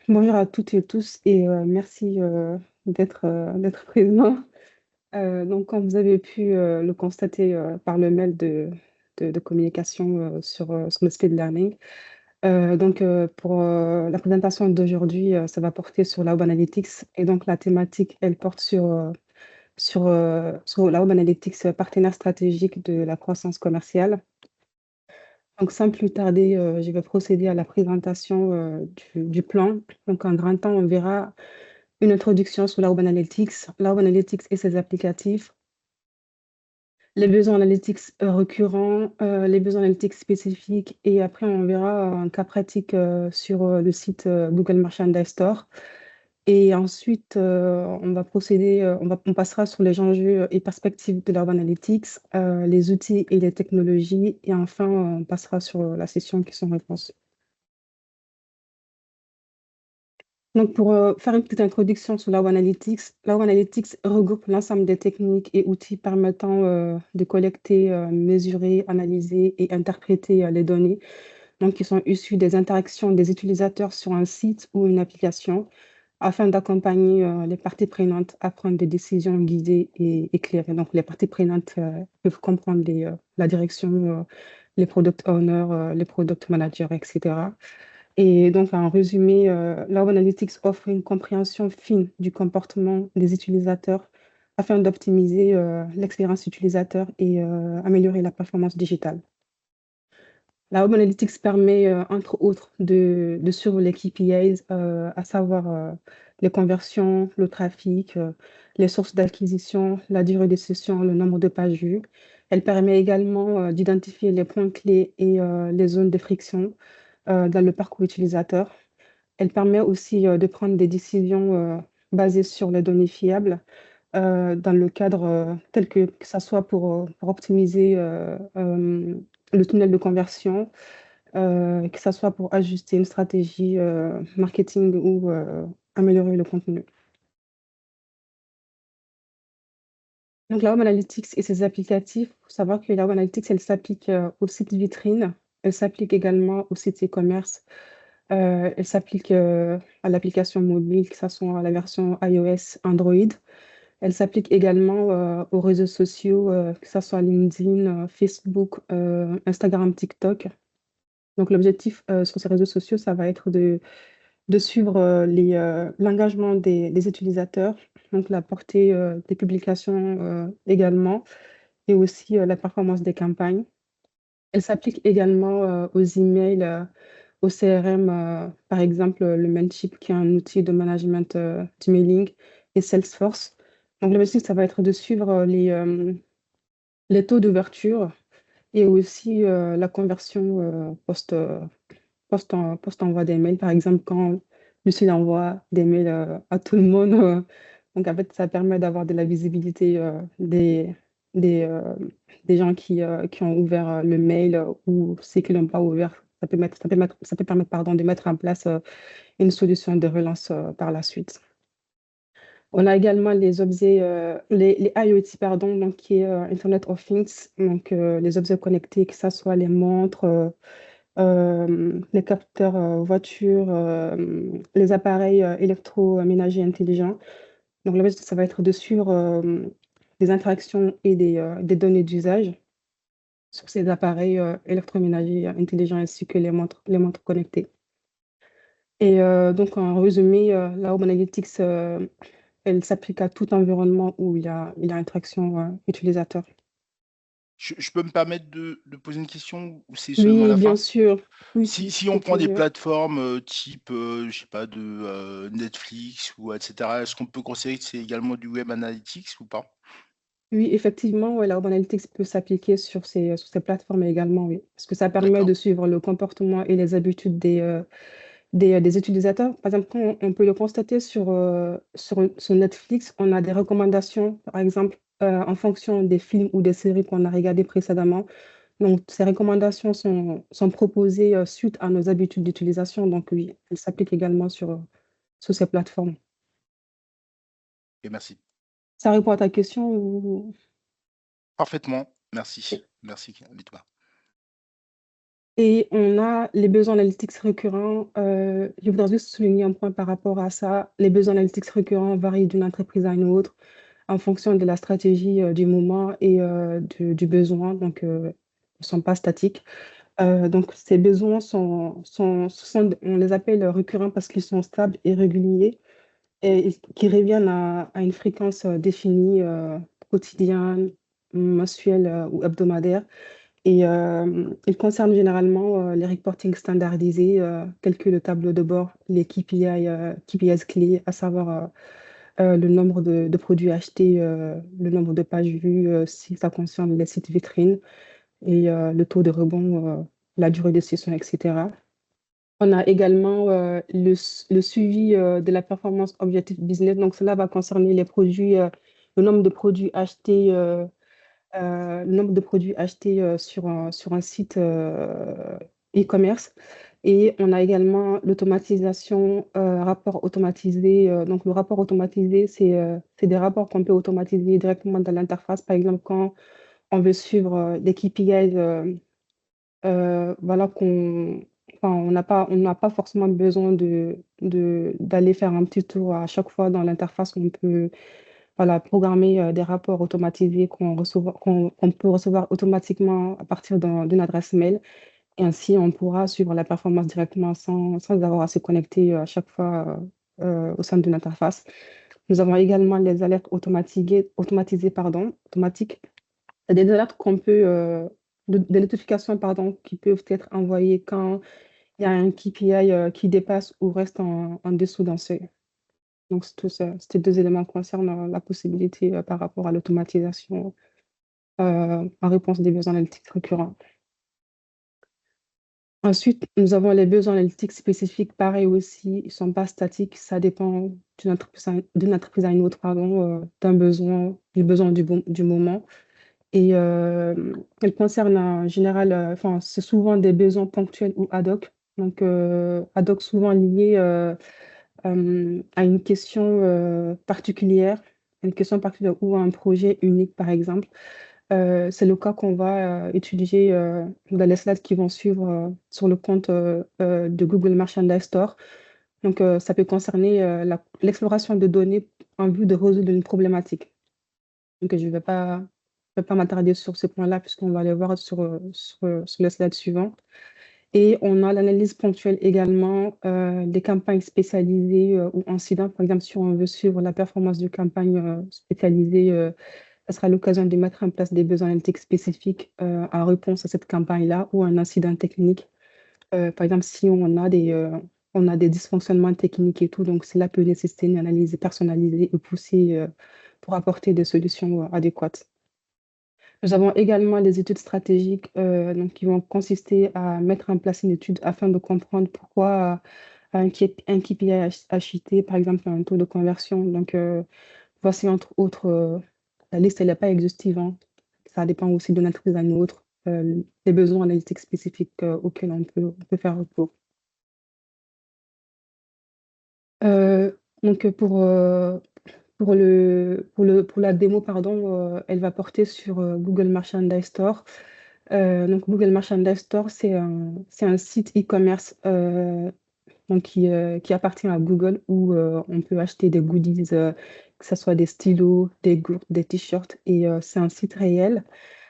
Bonjour à toutes et tous et merci, d'être présent. Donc comme vous avez pu, le constater, par le mail de communication, sur le speed learning, pour, la présentation d'aujourd'hui, ça va porter sur la web analytics et donc la thématique, elle porte sur la web analytics, partenaire stratégique de la croissance commerciale. Donc sans plus tarder, je vais procéder à la présentation, du plan. Donc en grand temps, on verra une introduction sur la web analytics et ses applicatifs, les besoins analytics, récurrents, les besoins analytics spécifiques et après on verra un cas pratique, sur, le site, Google Merchandise Store et ensuite, on va procéder, on passera sur les enjeux et perspectives de la web analytics, les outils et les technologies et enfin, on passera sur, la session questions-réponses. Donc pour, faire une petite introduction sur la web analytics, la web analytics regroupe l'ensemble des techniques et outils permettant, de collecter, mesurer, analyser et interpréter, les données, donc qui sont issues des interactions des utilisateurs sur un site ou une application, afin d'accompagner, les parties prenantes à prendre des décisions guidées et éclairées. Donc les parties prenantes, peuvent comprendre la direction, les product owners, les product managers et cetera. Et donc, en résumé, la Web Analytics offre une compréhension fine du comportement des utilisateurs afin d'optimiser, l'expérience utilisateur et améliorer la performance digitale. La Web Analytics permet, entre autres, de suivre les KPIs, à savoir, les conversions, le trafic, les sources d'acquisition, la durée des sessions, le nombre de pages vues. Elle permet également, d'identifier les points clés et les zones de friction, dans le parcours utilisateur. Elle permet aussi, de prendre des décisions, basées sur les données fiables, dans le cadre, tel que ça soit pour optimiser, le tunnel de conversion, que ça soit pour ajuster une stratégie, marketing ou, améliorer le contenu. Donc la Web Analytics et ses applicatifs, il faut savoir que la Web Analytics, elle s'applique, aux sites vitrines, elle s'applique également aux sites e-commerce, elle s'applique, à l'application mobile, que ça soit la version iOS, Android. Elle s'applique également, aux réseaux sociaux, que ça soit LinkedIn, Facebook, Instagram, TikTok. Donc l'objectif, sur ces réseaux sociaux, ça va être de suivre, l'engagement des utilisateurs, donc la portée, des publications, également et aussi, la performance des campagnes. Elle s'applique également, aux emails, au CRM, par exemple, le Mailchimp qui est un outil de management, d'emailing et Salesforce. Donc l'objectif, ça va être de suivre, les taux d'ouverture et aussi, la conversion, post-envoi des mails. Par exemple, quand Lucile envoie des mails, à tout le monde, donc en fait, ça permet d'avoir de la visibilité, des, des gens qui ont ouvert, le mail, ou ceux qui l'ont pas ouvert. Ça peut permettre, pardon, de mettre en place, une solution de relance, par la suite. On a également les objets, les IoT pardon, donc qui est, Internet of Things, donc les objets connectés, que ça soit les montres, les capteurs, voitures, les appareils, électroménagers intelligents. Donc le but, ça va être de suivre, des interactions et des données d'usage sur ces appareils, électroménagers intelligents ainsi que les montres connectées. Et donc en résumé, la Home Analytics, elle s'applique à tout environnement où il y a interaction, utilisateur. Je peux me permettre de poser une question ou c'est seulement à Oui, la bien fin? sûr. Oui, Si on avec prend des plaisir. plateformes, type, je sais pas Netflix ou et cetera, est-ce qu'on peut considérer que c'est également du web analytics ou pas? Oui, effectivement, ouais, la Web Analytics peut s'appliquer sur ces plateformes également, oui. Parce que ça permet D'accord. de suivre le comportement et les habitudes des utilisateurs. Par exemple, quand on peut le constater sur Netflix, on a des recommandations, par exemple, en fonction des films ou des séries qu'on a regardées précédemment. Donc ces recommandations sont proposées, suite à nos habitudes d'utilisation. Donc oui, elles s'appliquent également sur ces plateformes. Et merci. Ça répond à ta question ou? Parfaitement, merci. Merci, Litma. Et on a les besoins analytiques récurrents. Je voudrais juste souligner un point par rapport à ça. Les besoins analytiques récurrents varient d'une entreprise à une autre en fonction de la stratégie du moment et du besoin. Donc, ils ne sont pas statiques. Donc, ces besoins on les appelle récurrents parce qu'ils sont stables et réguliers et qui reviennent à une fréquence définie, quotidienne, mensuelle ou hebdomadaire. Et ils concernent généralement les reportings standardisés, tels que le tableau de bord, les KPI, KPIs clés, à savoir le nombre de produits achetés, le nombre de pages vues, si ça concerne les sites vitrines, et le taux de rebond, la durée de session, etc. On a également le suivi de la performance objective business. Donc, cela va concerner les produits, le nombre de produits achetés, le nombre de produits achetés sur un site e-commerce. Et on a également l'automatisation, rapport automatisé. Donc, le rapport automatisé, c'est des rapports qu'on peut automatiser directement dans l'interface. Par exemple, quand on veut suivre des KPIs, voilà enfin, on n'a pas forcément besoin d'aller faire un petit tour à chaque fois dans l'interface. On peut voilà, programmer des rapports automatisés qu'on peut recevoir automatiquement à partir d'une adresse mail. Et ainsi, on pourra suivre la performance directement sans avoir à se connecter à chaque fois au sein d'une interface. Nous avons également les alertes automatisées, pardon, automatiques. C'est des alertes des notifications, pardon, qui peuvent être envoyées quand il y a un KPI qui dépasse ou reste en dessous d'un seuil. Donc, c'est tout ça. Ces deux éléments concernent la possibilité par rapport à l'automatisation en réponse des besoins analytiques récurrents. Ensuite, nous avons les besoins analytiques spécifiques. Pareil aussi, ils ne sont pas statiques. Ça dépend d'une entreprise à une autre, pardon, d'un besoin, du besoin du moment. Et elles concernent en général, enfin, c'est souvent des besoins ponctuels ou ad hoc. Donc, ad hoc souvent liés à une question particulière ou à un projet unique, par exemple. C'est le cas qu'on va étudier dans les slides qui vont suivre sur le compte de Google Merchandise Store. Donc, ça peut concerner l'exploration de données en vue de résoudre une problématique. Donc, je ne vais pas m'attarder sur ce point-là puisqu'on va aller voir sur le slide suivant. Et on a l'analyse ponctuelle également des campagnes spécialisées ou incidents. Par exemple, si on veut suivre la performance d'une campagne spécialisée, ça sera l'occasion de mettre en place des besoins analytiques spécifiques en réponse à cette campagne-là ou un incident technique. Par exemple, si on a des dysfonctionnements techniques et tout, donc cela peut nécessiter une analyse personnalisée et poussée pour apporter des solutions adéquates. Nous avons également les études stratégiques donc, qui vont consister à mettre en place une étude afin de comprendre pourquoi un KPI a chuté, par exemple un taux de conversion. Donc, voici entre autres, la liste elle n'est pas exhaustive, hein. Ça dépend aussi d'une entreprise à une autre, les besoins analytiques spécifiques auxquels on peut faire recours. Euh, donc, pour la démo, pardon, elle va porter sur Google Merchandise Store. Donc, Google Merchandise Store, c'est un site e-commerce donc qui appartient à Google où on peut acheter des goodies, que ce soit des stylos, des gourdes, des t-shirts. Et c'est un site réel.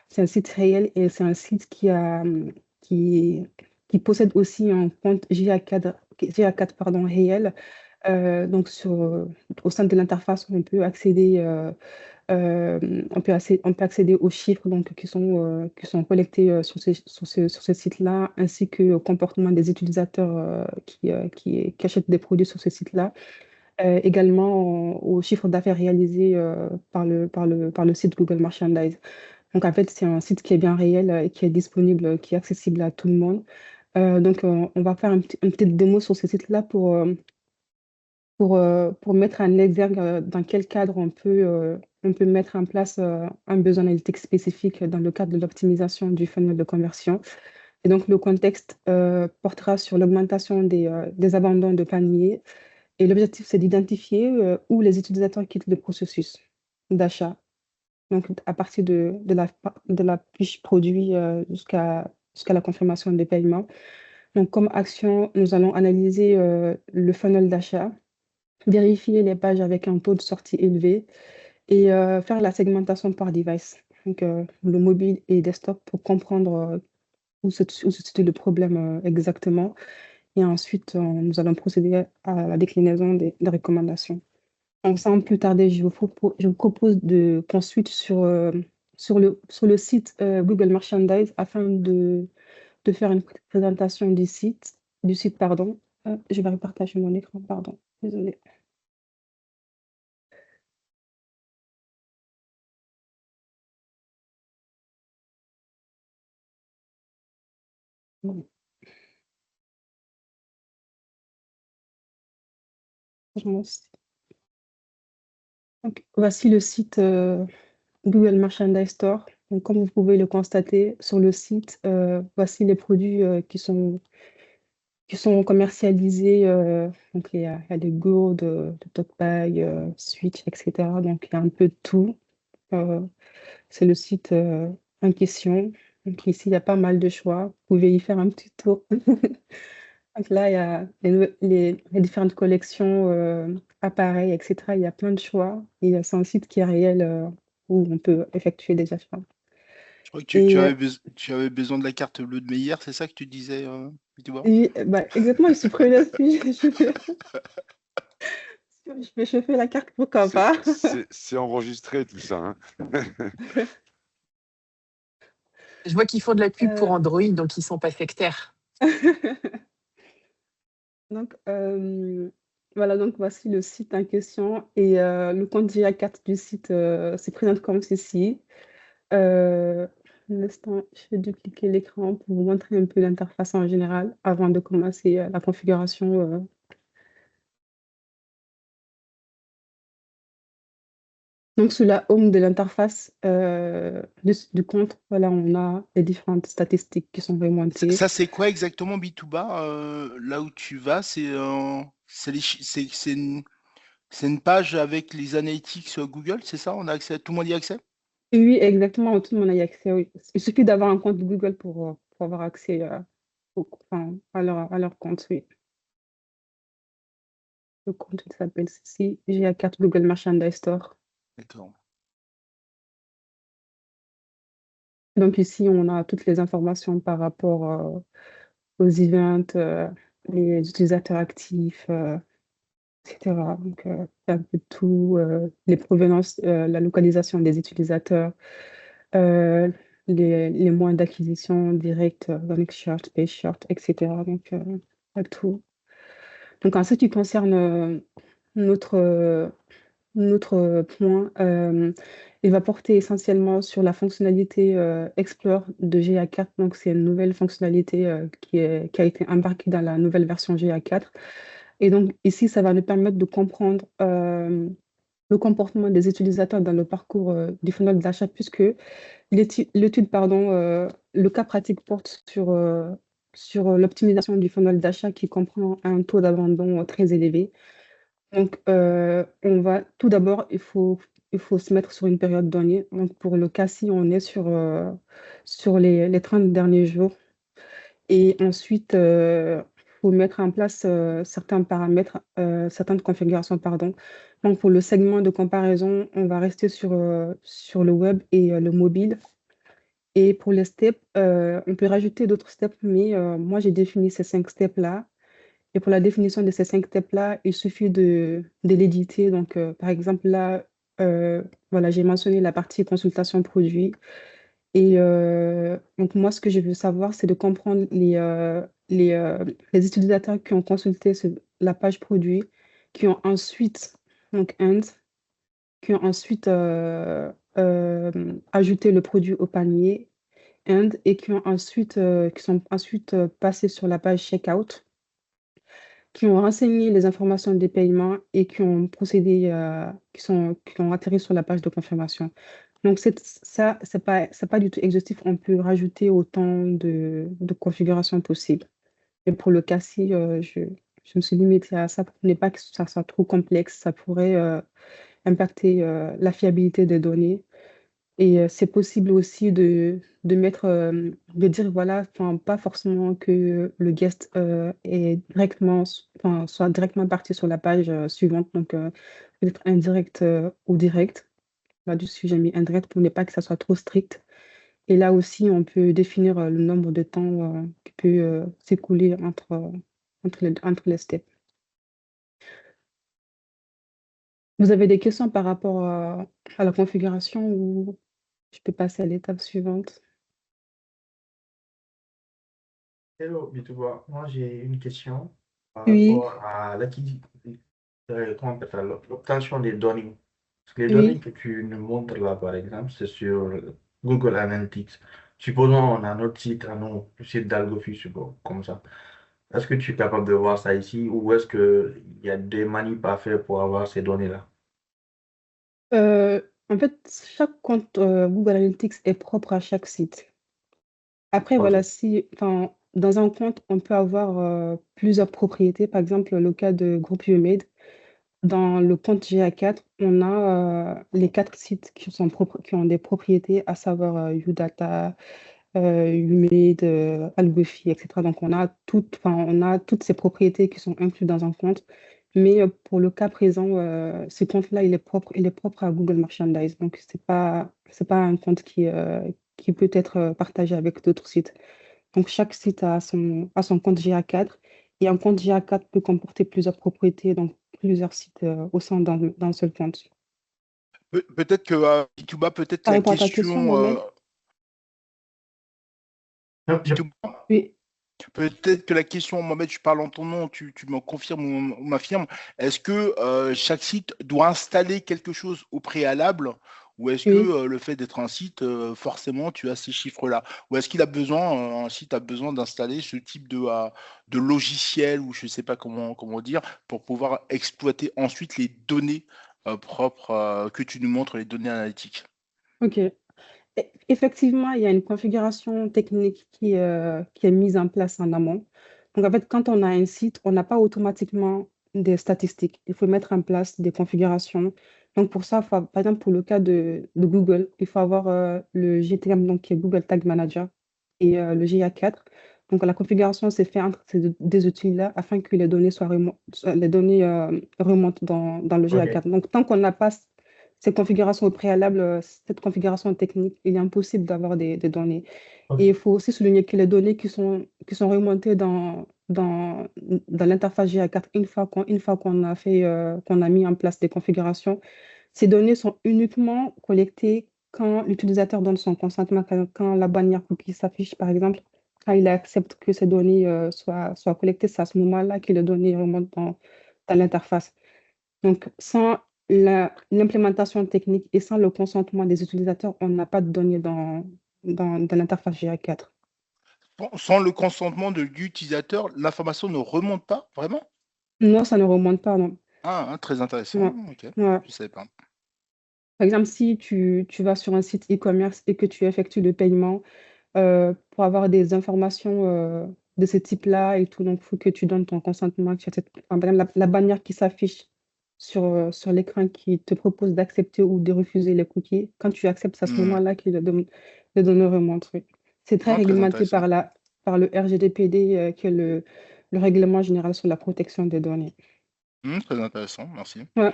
C'est un site réel et c'est un site qui, qui possède aussi un compte GA4 pardon, réel. Donc, au sein de l'interface, on peut accéder aux chiffres donc, qui sont collectés sur ce site-là, ainsi qu'au comportement des utilisateurs qui achètent des produits sur ce site-là. Également au chiffre d'affaires réalisé par le site Google Merchandise. Donc, en fait, c'est un site qui est bien réel et qui est disponible, qui est accessible à tout le monde. Donc, on va faire une petite démo sur ce site-là pour mettre en exergue dans quel cadre on peut mettre en place un besoin analytique spécifique dans le cadre de l'optimisation du funnel de conversion. Et donc, le contexte portera sur l'augmentation des abandons de panier. Et l'objectif, c'est d'identifier où les utilisateurs quittent le processus d'achat. Donc, à partir de la fiche produit jusqu'à la confirmation des paiements. Donc, comme action, nous allons analyser le funnel d'achat, vérifier les pages avec un taux de sortie élevé et faire la segmentation par device, donc le mobile et desktop pour comprendre où se situe le problème exactement. Et ensuite, nous allons procéder à la déclinaison des recommandations. Donc, sans plus tarder, je vous propose qu'on switch sur le site Google Merchandise afin de faire une présentation du site, pardon. Je vais repartager mon écran, pardon. Désolée. Bon, je lance. Donc, voici le site Google Merchandise Store. Donc, comme vous pouvez le constater sur le site, voici les produits qui sont commercialisés. Donc, il y a des gourdes, de tote bag, switch, etc. Donc, il y a un peu de tout. Euh, c'est le site en question. Donc, ici, il y a pas mal de choix. Vous pouvez y faire un petit tour. Donc là, il y a les différentes collections, appareils, etc. Il y a plein de choix. Et c'est un site qui est réel où on peut effectuer des achats. Je crois que Et tu avais besoin de la carte bleue de Meyer, c'est ça que tu disais, tu vois? oui, bah, exactement, je suis preneuse. Je vais chauffer la carte, pourquoi C'est pas. c'est enregistré tout ça, hein. Je vois qu'ils font de la pub pour Euh, Android, donc ils sont pas sectaires. Donc, voilà, donc voici le site en question et le compte GA4 du site se présente comme ceci. Euh, un instant, je vais dupliquer l'écran pour vous montrer un peu l'interface en général avant de commencer la configuration. Donc, sur la home de l'interface du compte, voilà, on a les différentes statistiques qui sont remontées. Ça, c'est quoi exactement B2Bar, là où tu vas? C'est c'est une page avec les analytics sur Google, c'est ça? On a accès, tout le monde y a accès? Et oui, exactement, tout le monde a y accès, oui. Il suffit d'avoir un compte Google pour avoir accès enfin, à leur compte, oui. Le compte, il s'appelle ceci, GA4 Google Merchandise Store. D'accord. Donc ici, on a toutes les informations par rapport aux events, les utilisateurs actifs, etc. Donc, c'est un peu tout, les provenances, la localisation des utilisateurs, euh, les moyens d'acquisition direct, Running Short, Pay Short, etc. Donc, pas tout. Donc, en ce qui concerne notre, notre point, il va porter essentiellement sur la fonctionnalité Explore de GA4. Donc, c'est une nouvelle fonctionnalité qui a été embarquée dans la nouvelle version GA4. Et donc, ici, ça va nous permettre de comprendre le comportement des utilisateurs dans le parcours du funnel d'achat, puisque l'étude, pardon, le cas pratique porte sur l'optimisation du funnel d'achat qui comprend un taux d'abandon très élevé. Donc, on va tout d'abord, il faut se mettre sur une période donnée. Donc, pour le cas, si on est sur les 30 derniers jours, et ensuite, il faut mettre en place certains paramètres, certaines configurations, pardon. Donc, pour le segment de comparaison, on va rester sur le web et le mobile. Et pour les steps, on peut rajouter d'autres steps, mais moi, j'ai défini ces 5 steps-là. Et pour la définition de ces 5 steps-là, il suffit de l'éditer. Donc, par exemple, là, voilà, j'ai mentionné la partie consultation produit. Et donc, moi, ce que je veux savoir, c'est de comprendre les utilisateurs qui ont consulté la page produit, qui ont ensuite, donc, qui ont ensuite ajouté le produit au panier, et qui sont ensuite passés sur la page checkout, qui ont renseigné les informations des paiements et qui ont procédé, qui ont atterri sur la page de confirmation. Donc, ça, c'est pas du tout exhaustif. On peut rajouter autant de configurations possibles. Et pour le cas-ci, je me suis limitée à ça pour ne pas que ça soit trop complexe. Ça pourrait impacter la fiabilité des données. Et c'est possible aussi de mettre, de dire, voilà, enfin, pas forcément que le guest est directement, enfin, soit directement parti sur la page suivante. Donc, peut-être indirect ou direct. Là-dessus, j'ai mis indirect pour ne pas que ça soit trop strict. Et là aussi, on peut définir le nombre de temps qui peut s'écouler entre les steps. Vous avez des questions par rapport à la configuration ou je peux passer à l'étape suivante? Hello, Bitouba. Moi, j'ai une question par Oui, rapport à comment on appelle ça, l'obtention des données. Parce que les données oui. que tu nous montres là, par exemple, c'est sur Google Analytics. Supposons on a notre site à nous, le site d'Algofus, comme ça. Est-ce que tu es capable de voir ça ici ou est-ce qu'il y a des manips à faire pour avoir ces données-là? En fait, chaque compte Google Analytics est propre à chaque site. Après, Ok, voilà, si, enfin, dans un compte, on peut avoir plusieurs propriétés. Par exemple, le cas de groupe UMaid. Dans le compte GA4, on a les 4 sites qui ont des propriétés, à savoir UData, UMaid, Algofi, etc. Donc, on a toutes ces propriétés qui sont incluses dans un compte. Mais pour le cas présent, ce compte-là, il est propre à Google Merchandise. Donc, c'est pas un compte qui peut être partagé avec d'autres sites. Donc, chaque site a son compte GA4 et un compte GA4 peut comporter plusieurs propriétés, donc plusieurs sites au sein d'un seul compte. Peut-être que Bitouba, peut-être Ça la répond à ta question, question Mohamed? Non, Bitouba, Oui, peut-être que la question, Mohamed, je parle en ton nom, tu me confirmes ou m'affirmes. Est-ce que chaque site doit installer quelque chose au préalable ou est-ce que oui. le fait d'être un site, forcément, tu as ces chiffres-là? Ou est-ce qu'il a besoin, un site a besoin d'installer ce type de logiciel ou je ne sais pas comment dire pour pouvoir exploiter ensuite les données propres que tu nous montres, les données analytiques? OK. Effectivement, il y a une configuration technique qui est mise en place en amont. Donc, en fait, quand on a un site, on n'a pas automatiquement des statistiques. Il faut mettre en place des configurations. Donc, pour ça, par exemple, pour le cas de Google, il faut avoir le GTM, donc qui est Google Tag Manager, et le GA4. Donc, la configuration s'est faite entre ces deux outils-là afin que les données remontent dans le ok, GA4. Donc, tant qu'on n'a pas ces configurations au préalable, cette configuration technique, il est impossible d'avoir des données. Et il ok, faut aussi souligner que les données qui sont remontées dans l'interface GA4, une fois qu'on a mis en place des configurations, ces données sont uniquement collectées quand l'utilisateur donne son consentement, quand la bannière cookie s'affiche, par exemple, quand il accepte que ces données soient collectées, c'est à ce moment-là que les données remontent dans l'interface. Donc, sans l'implémentation technique et sans le consentement des utilisateurs, on n'a pas de données dans l'interface GA4. Sans le consentement de l'utilisateur, l'information ne remonte pas, vraiment? Non, ça ne remonte pas, non. Ah, hein, très intéressant. Non. Ok, Ouais. je savais pas. Par exemple, si tu vas sur un site e-commerce et que tu effectues le paiement pour avoir des informations de ce type-là et tout, donc il faut que tu donnes ton consentement. Enfin, par exemple, la bannière qui s'affiche sur l'écran qui te propose d'accepter ou de refuser les cookies. Quand tu acceptes, c'est à ce Hmm. moment-là que les données remontent. Oui. C'est très Ah, très réglementé intéressant. par le RGPD, qui est le règlement général sur la protection des données. Très intéressant, merci. Ouais,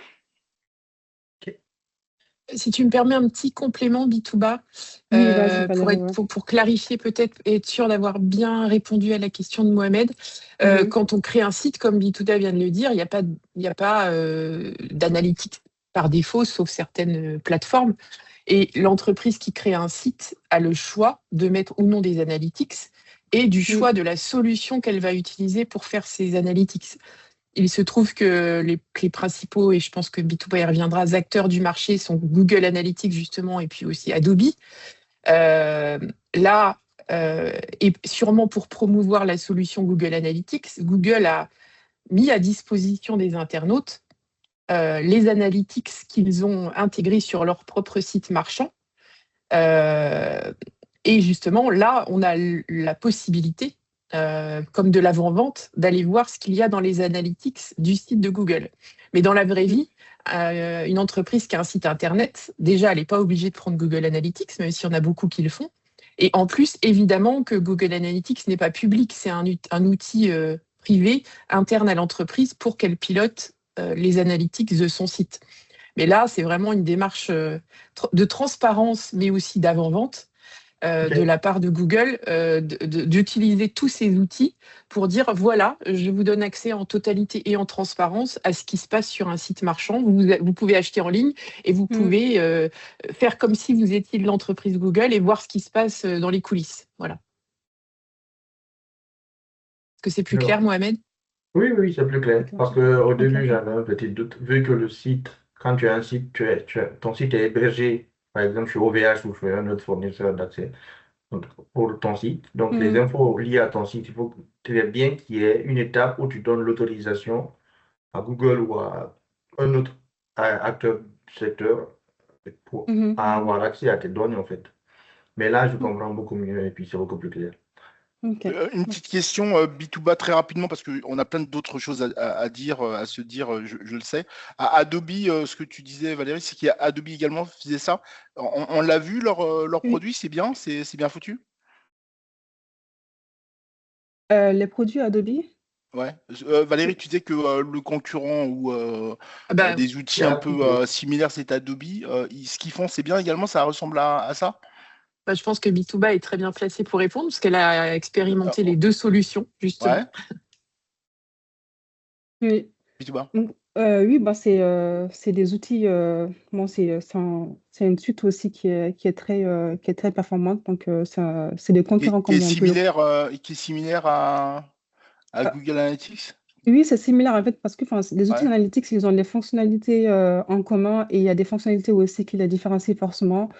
ok. Si tu me permets un petit complément, Bitouba, oui, vas-y, Valérie. Ouais. pour clarifier peut-être et être sûr d'avoir bien répondu à la question de Mohamed. Mhm. Quand on crée un site, comme Bitouba vient de le dire, il n'y a pas d'analytique par défaut, sauf certaines plateformes. Et l'entreprise qui crée un site a le choix de mettre ou non des analytics et du Oui, choix de la solution qu'elle va utiliser pour faire ces analytics. Il se trouve que les principaux, et je pense que B2B y reviendra, acteurs du marché sont Google Analytics justement et puis aussi Adobe. Euh, là, et sûrement pour promouvoir la solution Google Analytics, Google a mis à disposition des internautes les analytics qu'ils ont intégrés sur leur propre site marchand. Et justement, là, on a la possibilité, comme de l'avant-vente, d'aller voir ce qu'il y a dans les analytics du site de Google. Mais dans la vraie vie, une entreprise qui a un site internet, déjà, elle n'est pas obligée de prendre Google Analytics, même s'il y en a beaucoup qui le font. Et en plus, évidemment que Google Analytics n'est pas public, c'est un outil privé interne à l'entreprise pour qu'elle pilote les analytics de son site. Mais là, c'est vraiment une démarche de transparence, mais aussi d'avant-vente de la part de Google, d'utiliser tous ces outils pour dire, voilà, je vous donne accès en totalité et en transparence à ce qui se passe sur un site marchand. Vous pouvez acheter en ligne et vous pouvez faire comme si vous étiez de l'entreprise Google et voir ce qui se passe dans les coulisses. Voilà. Est-ce que c'est plus clair, Mohamed? Oui, c'est plus clair. Parce qu'au début, j'avais un petit doute. Vu que le site, quand tu as un site, ton site est hébergé, par exemple, chez OVH ou chez un autre fournisseur d'accès pour ton site. Donc, les infos liées à ton site, il faut très bien qu'il y ait une étape où tu donnes l'autorisation à Google ou à un autre acteur du secteur pour avoir accès à tes données, en fait. Mais là, je comprends beaucoup mieux et puis c'est beaucoup plus clair. Une petite question, Bitouba, très rapidement, parce qu'on a plein d'autres choses à dire, à se dire, je le sais. À Adobe, ce que tu disais, Valérie, c'est qu'il y a Adobe également qui faisait ça. On l'a vu, leur produit, c'est bien, c'est bien foutu? Les produits Adobe? Ouais. Valérie, tu disais que le concurrent ou des outils c'est un Adobe. peu similaires, c'est Adobe. Ce qu'ils font, c'est bien également, ça ressemble à ça? Bah, je pense que Bitouba est très bien placée pour répondre parce qu'elle a expérimenté les deux solutions, justement. Ouais. Oui. Bitouba. Oui, bah c'est des outils. Bon, c'est une suite aussi qui est très performante. Donc, c'est des concurrents Qui est comme on peut. similaire à Ah, Google Analytics? oui, c'est similaire en fait parce que les outils Ouais. analytics, ils ont des fonctionnalités en commun et il y a des fonctionnalités aussi qui les différencient forcément.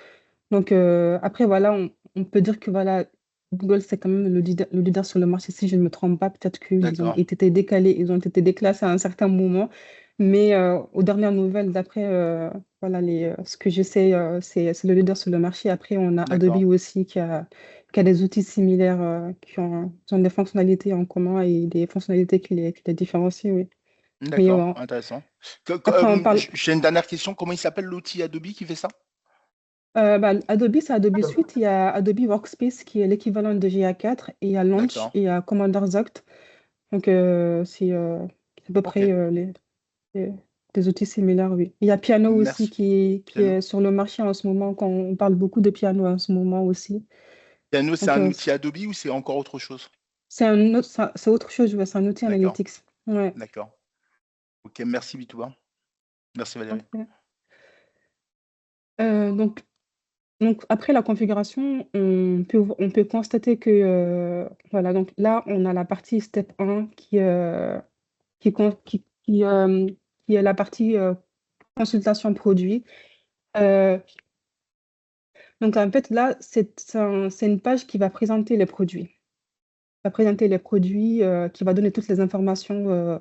Donc, après, voilà, on peut dire que voilà, Google, c'est quand même le leader sur le marché, si je ne me trompe pas. Peut-être qu'ils ont D'accord. été décalés, ils ont été déclassés à un certain moment. Mais aux dernières nouvelles, d'après voilà, ce que je sais, c'est le leader sur le marché. Après, on a Adobe D'accord. aussi qui a des outils similaires qui ont des fonctionnalités en commun et des fonctionnalités qui les différencient, oui. Mais D'accord, intéressant. après, on parle. J'ai une dernière question. Comment il s'appelle l'outil Adobe qui fait ça? Adobe, c'est Adobe Suite. Il y a Adobe Workspace qui est l'équivalent de GA4 et il y a Launch D'accord. et il y a Commander Zoct. Donc, c'est à peu Ok. près des outils similaires, oui. Il y a Piano aussi Merci. qui Piano. est sur le marché en ce moment, quand on parle beaucoup de Piano en ce moment aussi. Piano, c'est Donc, un outil Adobe ou c'est encore autre chose? c'est autre chose, ouais, c'est un outil D'accord. analytics. Ouais. D'accord. Ok, merci Bitouba. Merci Valérie. Ok. Donc, après la configuration, on peut constater que, voilà, donc là, on a la partie step 1 qui, con- qui est la partie consultation produit. Euh, donc, en fait, là, c'est une page qui va présenter les produits. Va présenter les produits, qui va donner toutes les informations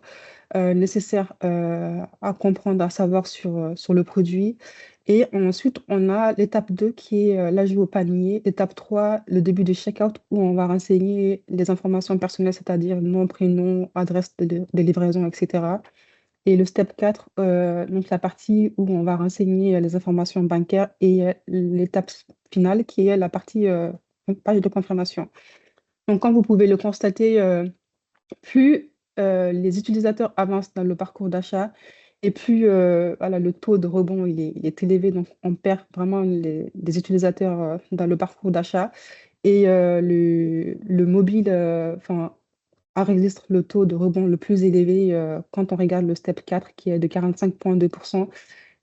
nécessaires à comprendre, à savoir sur le produit. Et ensuite, on a l'étape 2 qui est l'ajout au panier. L'étape 3, le début de checkout où on va renseigner les informations personnelles, c'est-à-dire nom, prénom, adresse de livraison, etc. Et le step 4, donc la partie où on va renseigner les informations bancaires et l'étape finale qui est la partie page de confirmation. Donc, comme vous pouvez le constater, plus les utilisateurs avancent dans le parcours d'achat et plus voilà, le taux de rebond il est élevé. Donc, on perd vraiment des utilisateurs dans le parcours d'achat. Et le mobile enregistre le taux de rebond le plus élevé quand on regarde le step 4 qui est de 45,2%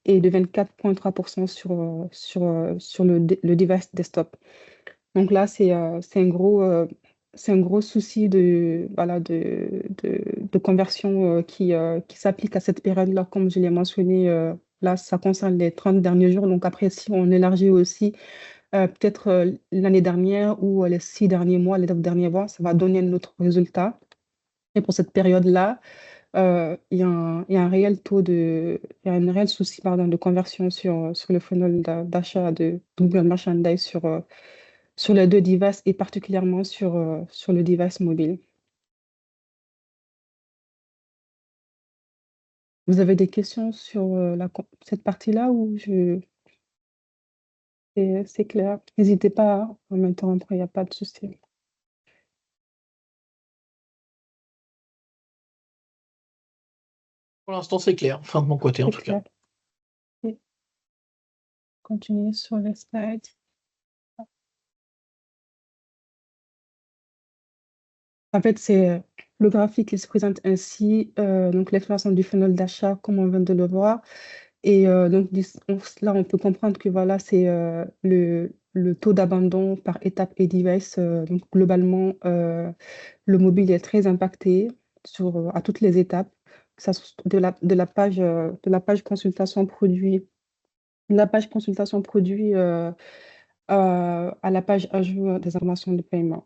et de 24,3% sur le device desktop. Donc là, c'est un gros souci voilà, de conversion qui s'applique à cette période-là, comme je l'ai mentionné. Là, ça concerne les 30 derniers jours. Donc après, si on élargit aussi peut-être l'année dernière ou les 6 derniers mois, les 9 derniers mois, ça va donner un autre résultat. Et pour cette période-là, il y a un réel il y a un réel souci, pardon, de conversion sur le funnel d'achat de Google Merchandise sur les deux devices et particulièrement sur le device mobile. Vous avez des questions sur cette partie-là ou c'est clair? N'hésitez pas à m'interrompre, il n'y a pas de souci. Pour l'instant, c'est clair. Enfin, de mon côté, en C'est tout cas. clair. Ok. Continuez sur les slides. En fait, c'est le graphique qui se présente ainsi, donc l'inflation du funnel d'achat, comme on vient de le voir. Et donc, là, on peut comprendre que voilà, c'est le taux d'abandon par étape et device. Donc, globalement, le mobile est très impacté à toutes les étapes, que ça soit de la page consultation produit, de la page consultation produit à la page ajout des informations de paiement.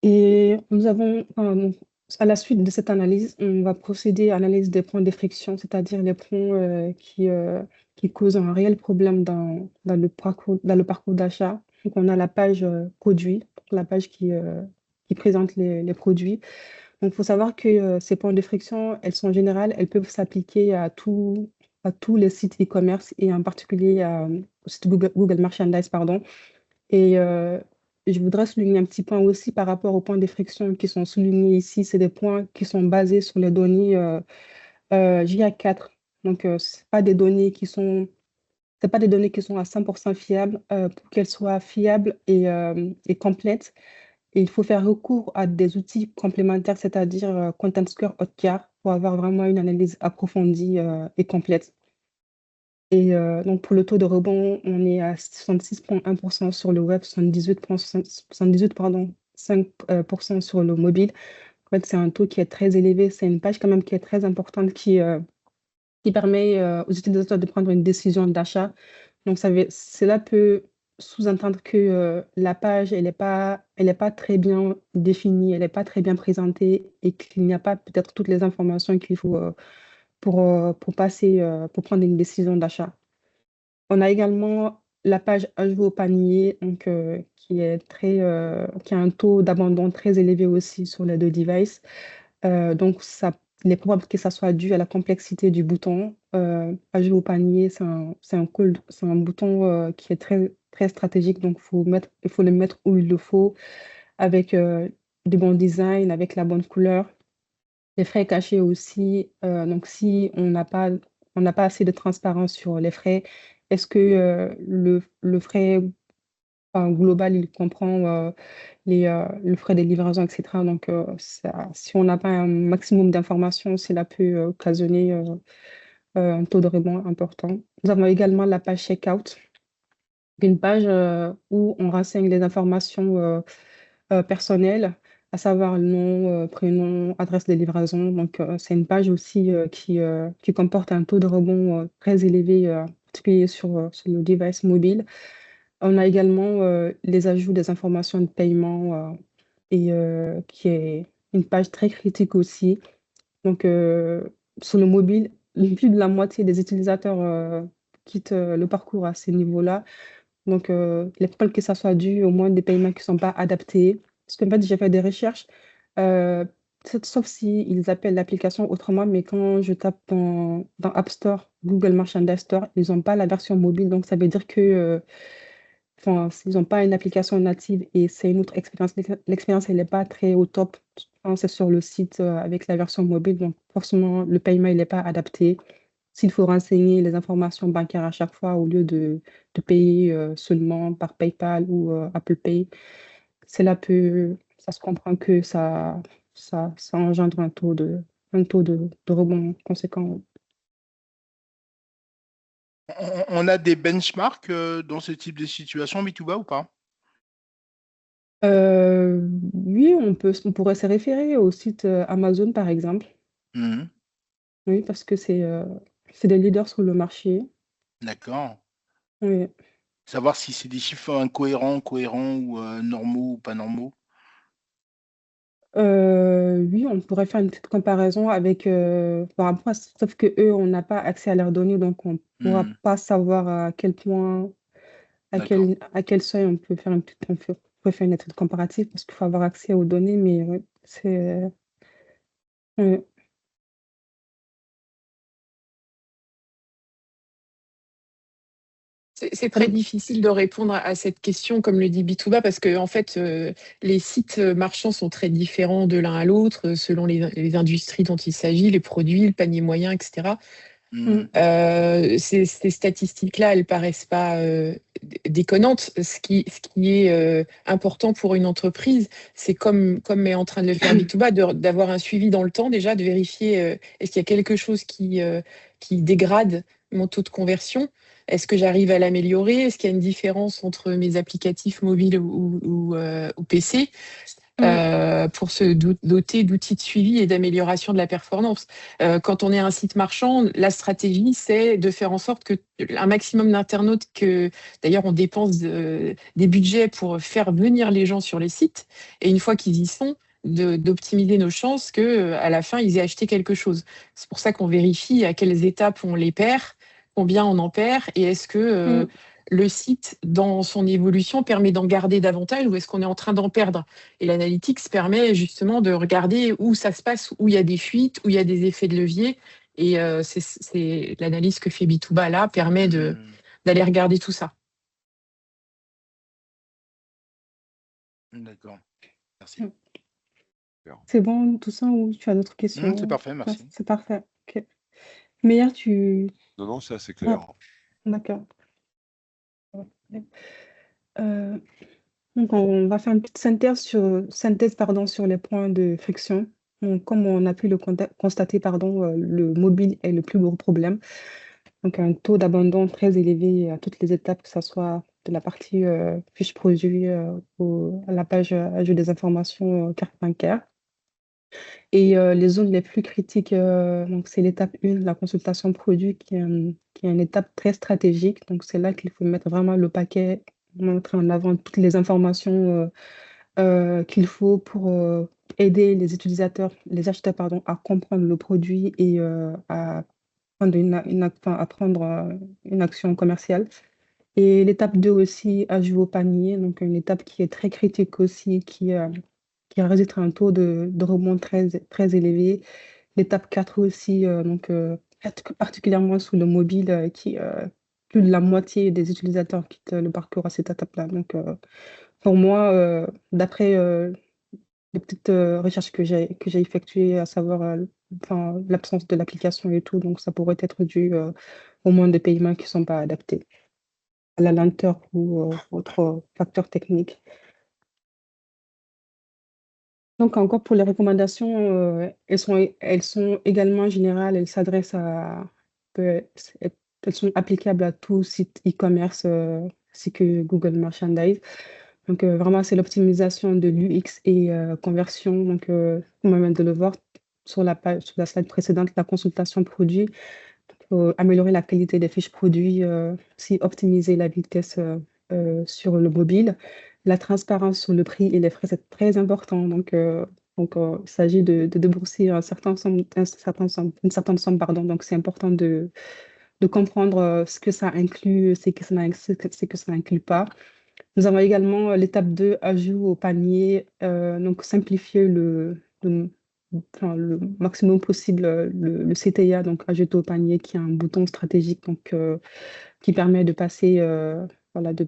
Et nous avons, donc, à la suite de cette analyse, on va procéder à l'analyse des points de friction, c'est-à-dire les points qui causent un réel problème dans le parcours d'achat. Donc, on a la page produit, la page qui présente les produits. Donc, il faut savoir que ces points de friction, elles sont générales, elles peuvent s'appliquer à tous les sites e-commerce et en particulier au site Google Merchandise, pardon. Et je voudrais souligner un petit point aussi par rapport aux points de friction qui sont soulignés ici. C'est des points qui sont basés sur les données GA4. Donc, c'est pas des données qui sont à 100% fiables. Pour qu'elles soient fiables et complètes, et il faut faire recours à des outils complémentaires, c'est-à-dire Content Square Hotjar, pour avoir vraiment une analyse approfondie et complète. Et donc, pour le taux de rebond, on est à 66,1% sur le web, 78, pardon, 5% sur le mobile. En fait, c'est un taux qui est très élevé. C'est une page quand même qui est très importante qui permet aux utilisateurs de prendre une décision d'achat. Donc, cela peut sous-entendre que la page, elle est pas très bien définie, elle n'est pas très bien présentée et qu'il n'y a pas peut-être toutes les informations qu'il faut pour prendre une décision d'achat. On a également la page ajout au panier, donc, qui a un taux d'abandon très élevé aussi sur les deux devices. Donc, il est probable que ça soit dû à la complexité du bouton. Ajout au panier, c'est un bouton qui est très, très stratégique, donc il faut le mettre où il le faut, avec du bon design, avec la bonne couleur. Les frais cachés aussi, donc si on n'a pas assez de transparence sur les frais, est-ce que le frais global, il comprend le frais des livraisons, etc. Donc, si on n'a pas un maximum d'informations, cela peut occasionner un taux de rebond important. Nous avons également la page checkout, une page où on renseigne les informations personnelles, à savoir le nom, prénom, adresse de livraison. Donc, c'est une page aussi qui comporte un taux de rebond très élevé, en particulier sur le device mobile. On a également les ajouts des informations de paiement et qui est une page très critique aussi. Donc, sur le mobile, plus de la moitié des utilisateurs quittent le parcours à ce niveau-là. Donc, il est probable que ça soit dû au moins des paiements qui ne sont pas adaptés. Parce qu'en fait, j'ai fait des recherches, euh, sauf si ils appellent l'application autrement, mais quand je tape dans App Store, Google Merchandise Store, ils n'ont pas la version mobile. Donc, ça veut dire que, enfin, s'ils n'ont pas une application native et c'est une autre expérience, l'expérience, elle n'est pas très au top quand c'est sur le site avec la version mobile. Donc, forcément, le paiement, il n'est pas adapté. S'il faut renseigner les informations bancaires à chaque fois au lieu de payer seulement par PayPal ou Apple Pay, ça se comprend que ça engendre un taux de rebond conséquent. On a des benchmarks dans ce type de situation, B2B ou pas? Oui, on pourrait se référer au site Amazon, par exemple. Mhm. Oui, parce que c'est des leaders sur le marché. D'accord. Oui. Savoir si c'est des chiffres incohérents, cohérents ou normaux ou pas normaux. Oui, on pourrait faire une petite comparaison avec par rapport sauf que eux, on n'a pas accès à leurs données, donc on ne pourra Mhm. pas savoir à quel point, D'accord. à quel seuil on peut faire on peut pourrait faire une étude comparative parce qu'il faut avoir accès aux données, mais ouais, c'est ouais. C'est très difficile de répondre à cette question, comme le dit Bitouba, parce que en fait, les sites marchands sont très différents de l'un à l'autre, selon les industries dont il s'agit, les produits, le panier moyen, etc. Hmm. Ces statistiques-là, elles paraissent pas déconnantes. Ce qui est important pour une entreprise, c'est comme est en train de le faire Bitouba, d'avoir un suivi dans le temps déjà, de vérifier est-ce qu'il y a quelque chose qui dégrade mon taux de conversion. Est-ce que j'arrive à l'améliorer? Est-ce qu'il y a une différence entre mes applicatifs mobiles ou PC? Pour se doter d'outils de suivi et d'amélioration de la performance. Quand on est un site marchand, la stratégie, c'est de faire en sorte que un maximum d'internautes, d'ailleurs on dépense des budgets pour faire venir les gens sur les sites, et une fois qu'ils y sont, d'optimiser nos chances qu'à la fin, ils aient acheté quelque chose. C'est pour ça qu'on vérifie à quelles étapes on les perd, combien on en perd, et est-ce que le site, dans son évolution, permet d'en garder davantage ou est-ce qu'on est en train d'en perdre? Et l'analytics permet justement de regarder où ça se passe, où il y a des fuites, où il y a des effets de levier. Et c'est l'analyse que fait Bitouba là permet d'aller regarder tout ça. D'accord. Merci. C'est bon tout ça ou tu as d'autres questions? C'est parfait, Ouais, merci. c'est parfait. Ok. Meilleur, tu. Non, c'est assez clair. D'accord. Ouais. Donc, on va faire une petite synthèse pardon, sur les points de friction. Donc, comme on a pu le constater, pardon, le mobile est le plus gros problème. Donc, un taux d'abandon très élevé à toutes les étapes, que ce soit de la partie fiche produit à la page ajout des informations carte bancaire. Et les zones les plus critiques, donc c'est l'étape 1, la consultation produit, qui est une étape très stratégique. Donc, c'est là qu'il faut mettre vraiment le paquet, montrer en avant toutes les informations qu'il faut pour aider les utilisateurs, les acheteurs, pardon, à comprendre le produit et à prendre à prendre une action commerciale. Et l'étape 2 aussi, ajout au panier, donc une étape qui est très critique aussi, qui enregistre un taux de rebond très élevé. L'étape 4 aussi, donc particulièrement sous le mobile, plus de la moitié des utilisateurs quittent le parcours à cette étape-là. Donc, pour moi, d'après les petites recherches que j'ai effectuées, à savoir l'absence de l'application et tout, donc ça pourrait être dû au moins de paiements qui ne sont pas adaptés, à la lenteur ou autres facteurs techniques. Donc, encore pour les recommandations, elles sont également générales, elles s'adressent elles sont applicables à tout site e-commerce ainsi que Google Merchandise. Donc, vraiment, c'est l'optimisation de l'UX et conversion. Donc, comme on vient de le voir sur la slide précédente, la consultation produit, pour améliorer la qualité des fiches produits, aussi optimiser la vitesse sur le mobile. La transparence sur le prix et les frais, c'est très important. Donc, il s'agit de débourser une certaine somme, pardon. Donc, c'est important de comprendre ce que ça inclut, ce que ça n'inclut pas. Nous avons également l'étape 2, ajout au panier, donc simplifier le maximum possible le CTA, donc ajouter au panier, qui est un bouton stratégique donc, qui permet de passer, voilà, de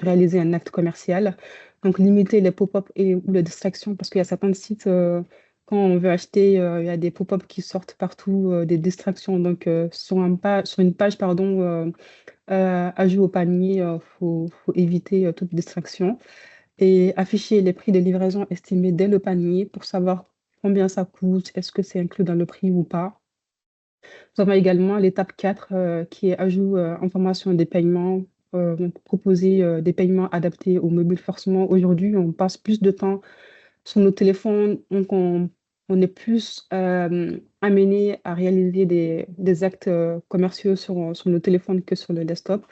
réaliser un acte commercial. Donc limiter les pop-up ou les distractions, parce qu'il y a certains sites, quand on veut acheter, il y a des pop-up qui sortent partout, des distractions. Donc sur une page, pardon, ajout au panier, faut éviter toute distraction et afficher les prix de livraison estimés dès le panier pour savoir combien ça coûte, est-ce que c'est inclus dans le prix ou pas. Nous avons également l'étape 4 qui est ajout information des paiements, donc proposer des paiements adaptés aux mobiles. Forcément, aujourd'hui, on passe plus de temps sur nos téléphones, donc on est plus amené à réaliser des actes commerciaux sur nos téléphones que sur le desktop.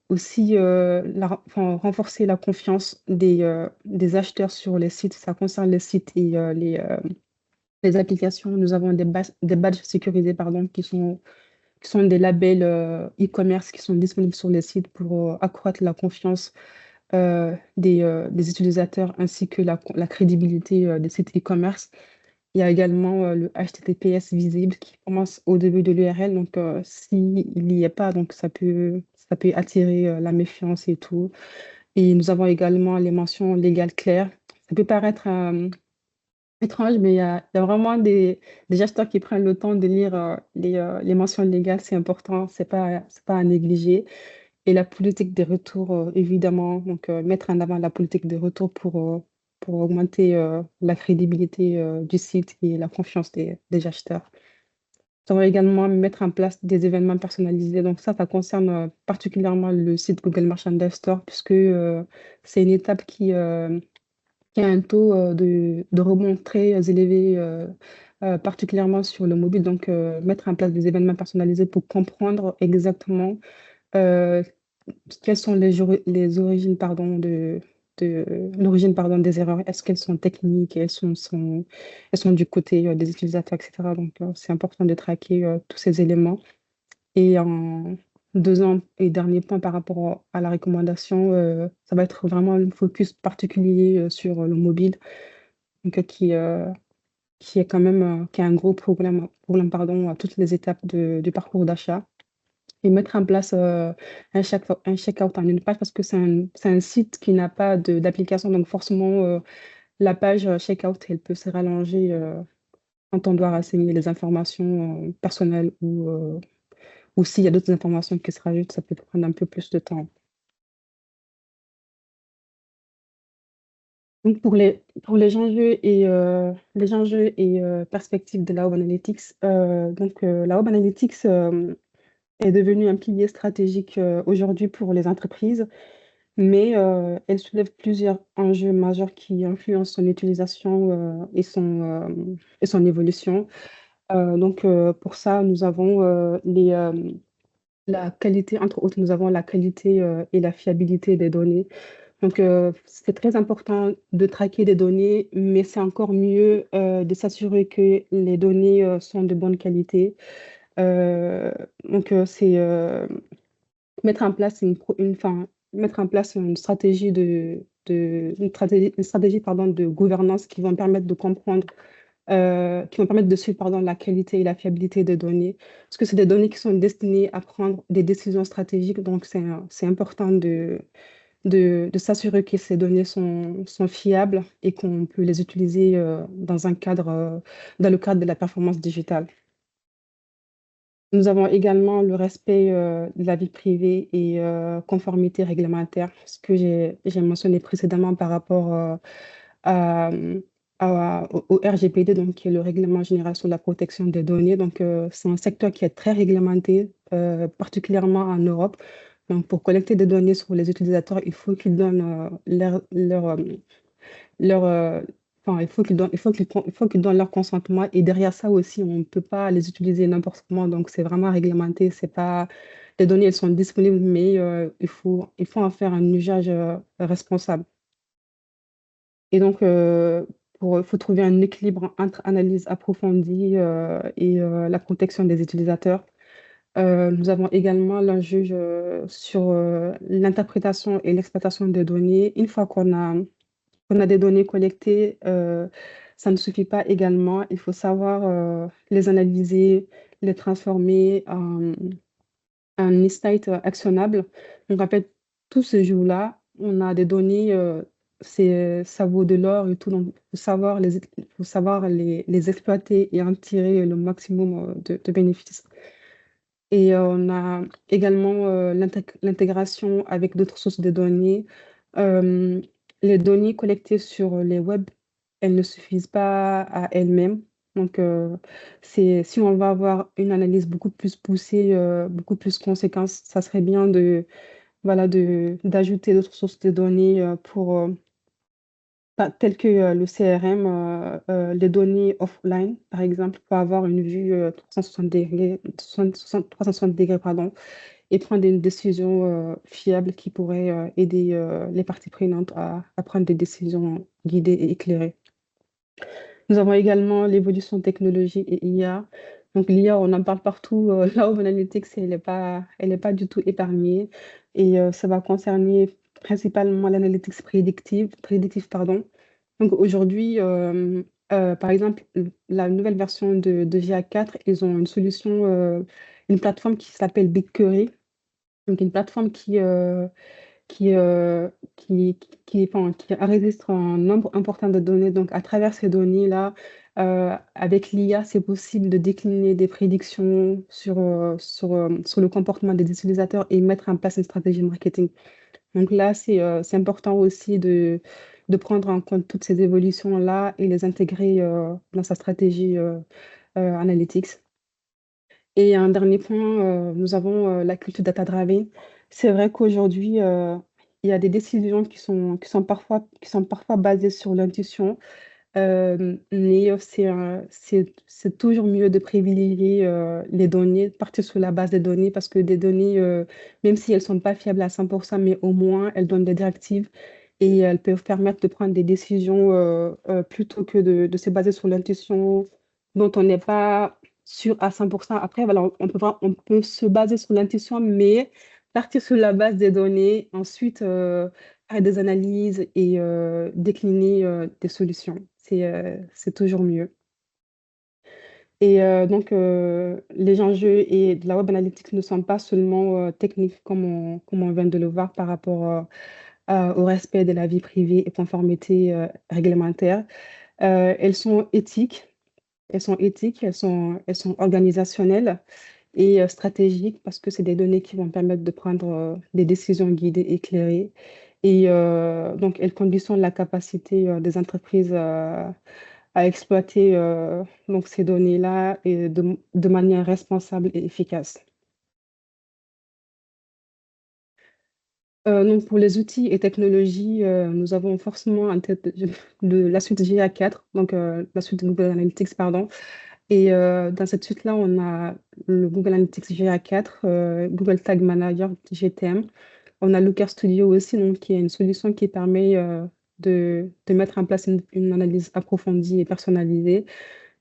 Aussi, renforcer la confiance des acheteurs sur les sites. Ça concerne les sites et les applications. Nous avons des badges sécurisés, pardon, qui sont des labels e-commerce qui sont disponibles sur les sites pour accroître la confiance des utilisateurs ainsi que la crédibilité des sites e-commerce. Il y a également le HTTPS visible qui commence au début de l'URL. Donc, s'il n'y est pas, donc ça peut attirer la méfiance et tout. Et nous avons également les mentions légales claires. Ça peut paraître étrange, mais il y a vraiment des gesteurs qui prennent le temps de lire les mentions légales. C'est important, c'est pas à négliger. Et la politique des retours, évidemment, donc mettre en avant la politique des retours pour augmenter la crédibilité du site et la confiance des acheteurs. On va également mettre en place des événements personnalisés. Donc ça concerne particulièrement le site Google Merchandise Store, puisque c'est une étape qui a un taux de rebond très élevé, particulièrement sur le mobile. Donc mettre en place des événements personnalisés pour comprendre exactement euh, quelles sont les origines pardon, l'origine pardon, des erreurs? Est-ce qu'elles sont techniques? Elles sont du côté des utilisateurs, etc. Donc, c'est important de traquer tous ces éléments. Et en deuxième et dernier point par rapport à la recommandation, ça va être vraiment un focus particulier sur le mobile, donc, qui est quand même qui est un gros problème pardon, à toutes les étapes du parcours d'achat et mettre en place un checkout en une page parce que c'est un site qui n'a pas d'application. Donc, forcément, la page checkout, elle peut se rallonger quand on doit renseigner les informations personnelles ou s'il y a d'autres informations qui se rajoutent, ça peut prendre un peu plus de temps. Donc, pour les enjeux et perspectives de la Web Analytics, la Web Analytics est devenue un pilier stratégique aujourd'hui pour les entreprises, mais elle soulève plusieurs enjeux majeurs qui influencent son utilisation et son évolution. Pour ça, nous avons la qualité, entre autres, nous avons la qualité et la fiabilité des données. Donc, c'est très important de traquer des données, mais c'est encore mieux de s'assurer que les données sont de bonne qualité. Euh, c'est mettre en place mettre en place une stratégie une stratégie, pardon, de gouvernance qui vont permettre de comprendre, qui vont permettre de suivre, pardon, la qualité et la fiabilité des données. Parce que c'est des données qui sont destinées à prendre des décisions stratégiques. Donc, c'est important de s'assurer que ces données sont fiables et qu'on peut les utiliser dans le cadre de la performance digitale. Nous avons également le respect de la vie privée et conformité réglementaire, ce que j'ai mentionné précédemment par rapport à, au RGPD, donc, qui est le Règlement général sur la protection des données. Donc, c'est un secteur qui est très réglementé, particulièrement en Europe. Donc, pour collecter des données sur les utilisateurs, il faut qu'ils donnent leur, il faut qu'ils donnent leur consentement. Et derrière ça aussi, on ne peut pas les utiliser n'importe comment. Donc, c'est vraiment réglementé. C'est pas, les données, elles sont disponibles, mais il faut en faire un usage responsable. Et donc, il faut trouver un équilibre entre analyse approfondie et la protection des utilisateurs. Nous avons également l'enjeu sur l'interprétation et l'exploitation des données. Une fois qu'on a des données collectées, ça ne suffit pas également. Il faut savoir les analyser, les transformer en insight actionnable. Donc, en fait, tout ce jour-là, on a des données, ça vaut de l'or et tout. Donc, il faut savoir les exploiter et en tirer le maximum de bénéfices. Et on a également l'intégration avec d'autres sources de données. Euh, les données collectées sur les web, elles ne suffisent pas à elles-mêmes. Donc, si on va avoir une analyse beaucoup plus poussée, beaucoup plus conséquente, ça serait bien d'ajouter d'autres sources de données telles que le CRM, les données offline, par exemple, pour avoir une vue 360 degrés, 360 degrés, pardon, et prendre une décision fiable qui pourrait aider les parties prenantes à prendre des décisions guidées et éclairées. Nous avons également l'évolution technologique et IA. Donc l'IA, on en parle partout. La Web Analytics, elle est pas du tout épargnée. Et ça va concerner principalement l'analytics prédictive, pardon. Donc aujourd'hui, par exemple, la nouvelle version de GA4, ils ont une solution, une plateforme qui s'appelle BigQuery. Donc une plateforme qui, qui enregistre un nombre important de données. Donc à travers ces données-là, avec l'IA, c'est possible de décliner des prédictions sur le comportement des utilisateurs et mettre en place une stratégie marketing. Donc là, c'est important aussi de prendre en compte toutes ces évolutions-là et les intégrer dans sa stratégie analytics. Et un dernier point, nous avons la culture data-driven. C'est vrai qu'aujourd'hui, il y a des décisions qui sont parfois basées sur l'intuition, mais c'est toujours mieux de privilégier les données, partir sur la base des données, parce que des données, même si elles ne sont pas fiables à 100%, mais au moins elles donnent des directives et elles peuvent permettre de prendre des décisions plutôt que de se baser sur l'intuition dont on n'est pas sûr à 100%. Après, voilà, on peut se baser sur l'intuition, mais partir sur la base des données, ensuite faire des analyses et décliner des solutions. C'est toujours mieux. Et donc, les enjeux et de la web analytics ne sont pas seulement techniques, comme on vient de le voir par rapport au respect de la vie privée et conformité réglementaire. Elles sont éthiques, elles sont organisationnelles et stratégiques parce que c'est des données qui vont permettre de prendre des décisions guidées, éclairées. Et donc, elles conditionnent la capacité des entreprises à exploiter donc ces données-là et de manière responsable et efficace. Donc, pour les outils et technologies, nous avons forcément en tête la suite GA4, donc la suite de Google Analytics, pardon. Et dans cette suite-là, on a le Google Analytics GA4, Google Tag Manager GTM. On a Looker Studio aussi, donc, qui est une solution qui permet de mettre en place une analyse approfondie et personnalisée.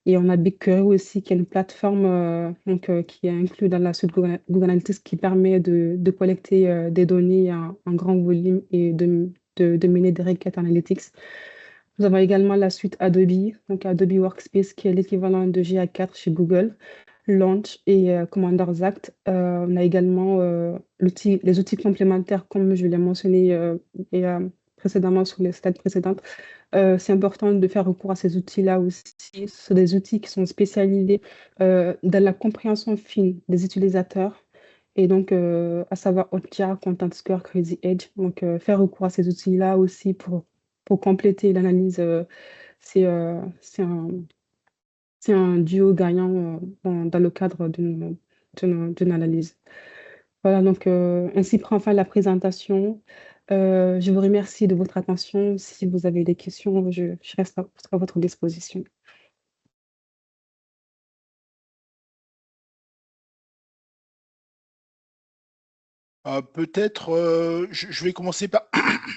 Et on a BigQuery aussi, qui est une plateforme donc, qui est inclue dans la suite Google Analytics qui permet de collecter des données en grand volume et de mener des requêtes analytics. Nous avons également la suite Adobe, donc Adobe Workspace, qui est l'équivalent de GA4 chez Google, Launch et Commanders Act. On a également les outils complémentaires, comme je l'ai mentionné précédemment sur les slides précédentes. C'est important de faire recours à ces outils-là aussi. Ce sont des outils qui sont spécialisés dans la compréhension fine des utilisateurs. Et donc, à savoir Hotjar, Content Score, Crazy Edge. Donc, faire recours à ces outils-là aussi pour compléter l'analyse, c'est un duo gagnant dans le cadre d'une analyse. Voilà, donc ainsi prend fin la présentation. Je vous remercie de votre attention. Si vous avez des questions, je reste à votre disposition. Peut-être, je vais commencer par.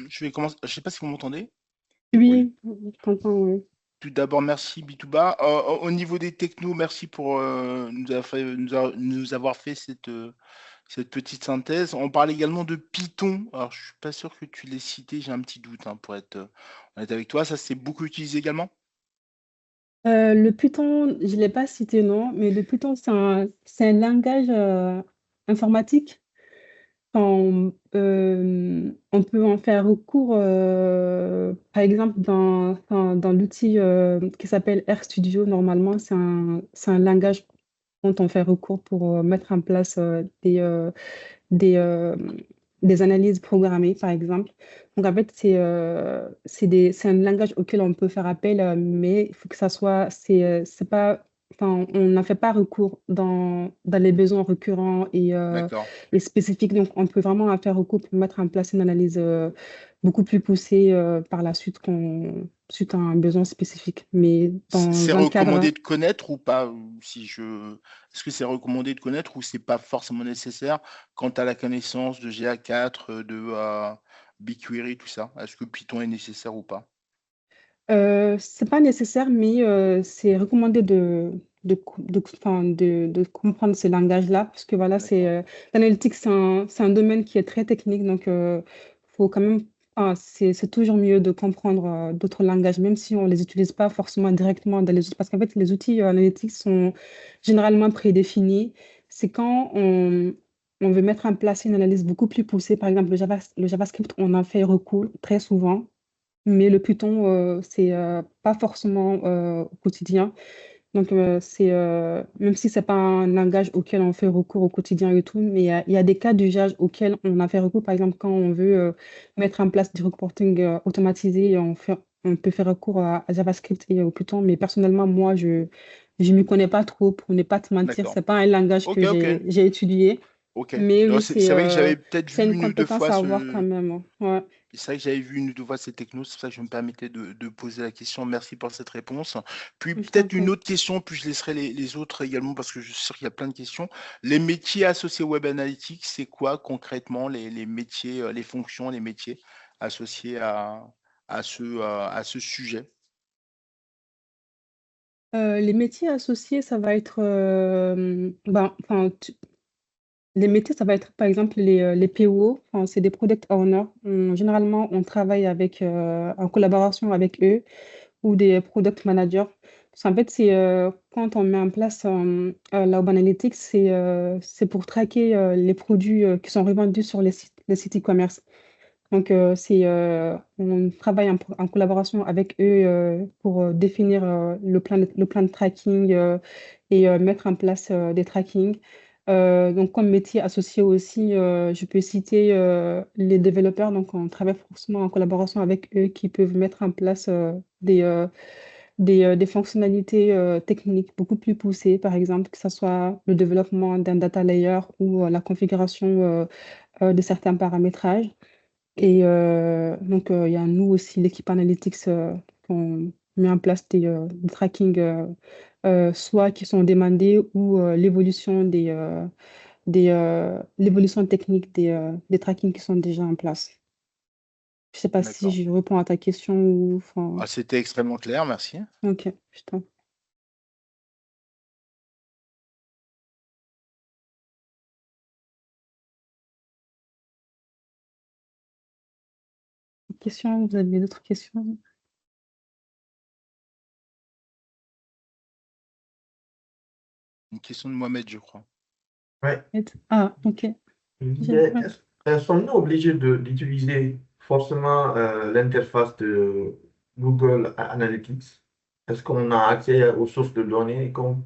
Je sais pas si vous m'entendez. Oui, je t'entends, oui. Tout d'abord, merci Bitouba. Au niveau des technos, merci pour nous avoir fait cette petite synthèse. On parle également de Python. Alors, je suis pas sûr que tu l'aies cité, j'ai un petit doute pour être honnête avec toi. Ça, c'est beaucoup utilisé également? Le Python, je ne l'ai pas cité, non, mais le Python, c'est un langage informatique. On peut en faire recours, par exemple, dans l'outil qui s'appelle RStudio. Normalement, c'est un langage dont on fait recours pour mettre en place des, euh, des analyses programmées, par exemple. Donc, en fait, c'est un langage auquel on peut faire appel, mais il faut que ça soit, c'est pas, enfin, on n'en fait pas recours dans les besoins récurrents D'accord. et spécifiques. Donc, on peut vraiment en faire recours pour mettre en place une analyse beaucoup plus poussée par la suite suite à un besoin spécifique. Mais C'est dans un cadre. recommandé de connaître ou pas? Est-ce que c'est recommandé de connaître ou c'est pas forcément nécessaire quant à la connaissance de GA4, de BigQuery, tout ça? Est-ce que Python est nécessaire ou pas? C'est pas nécessaire, mais c'est recommandé de comprendre ces langages-là, parce que voilà, D'accord. l'analytique, c'est un domaine qui est très technique, donc faut quand même, c'est toujours mieux de comprendre d'autres langages, même si on ne les utilise pas forcément directement dans les outils, parce qu'en fait, les outils analytiques sont généralement prédéfinis. C'est quand on veut mettre en place une analyse beaucoup plus poussée, par exemple le JavaScript, on en fait recours très souvent, mais le Python, c'est pas forcément au quotidien. Donc, même si c'est pas un langage auquel on fait recours au quotidien et tout, mais il y a des cas d'usage auxquels on a fait recours. Par exemple, quand on veut mettre en place du reporting automatisé, on peut faire recours à JavaScript et au Python. Mais personnellement, moi, je ne m'y connais pas trop, pour ne pas te mentir. D'accord. C'est pas un langage Ok, que ok, j'ai étudié. ok. Mais Non, oui, c'est vrai que j'avais peut-être c'est vu une une ou deux compétence fois à avoir quand même. Ouais, C'est vrai que j'avais vu une ou deux fois ces technos, c'est pour ça que je me permettais de poser la question. Merci pour cette réponse. Puis je t'en peut-être une prie. autre question, puis je laisserai les autres également parce que je suis sûr qu'il y a plein de questions. Les métiers associés Web Analytics, c'est quoi concrètement les métiers, les fonctions, les métiers associés à ce sujet? Les métiers associés, ça va être, les métiers, ça va être par exemple les PO, enfin, c'est des product owners. Généralement, on travaille en collaboration avec eux ou des product managers. Parce qu'en fait, quand on met en place la Web Analytics, c'est pour traquer les produits qui sont revendus sur les sites e-commerce. Donc, on travaille en collaboration avec eux pour définir le plan de tracking et mettre en place des trackings. Donc, comme métier associé aussi, je peux citer les développeurs. Donc, on travaille forcément en collaboration avec eux qui peuvent mettre en place des fonctionnalités techniques beaucoup plus poussées, par exemple, que ce soit le développement d'un data layer ou la configuration de certains paramétrages. Et donc, il y a nous aussi, l'équipe Analytics, qu'on met en place des tracking, soit qui sont demandés ou l'évolution technique des trackings qui sont déjà en place. Je ne sais pas si D'accord. je réponds à ta question ou... Ah, c'était extrêmement clair, merci. Ok, je t'en... Question, vous avez d'autres questions? Une question de Mohamed, je crois. Ouais. Ah, ok. Il disait, sommes-nous obligés d'utiliser forcément l'interface de Google Analytics? Est-ce qu'on a accès aux sources de données, comme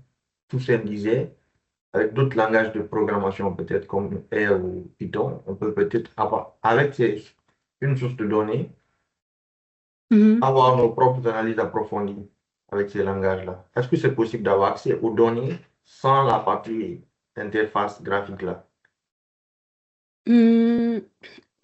Toussaint disait, avec d'autres langages de programmation, peut-être comme R ou Python, on peut peut-être avoir, avec une source de données, Mhm. avoir nos propres analyses approfondies avec ces langages-là. Est-ce que c'est possible d'avoir accès aux données sans la partie interface graphique-là? Hum,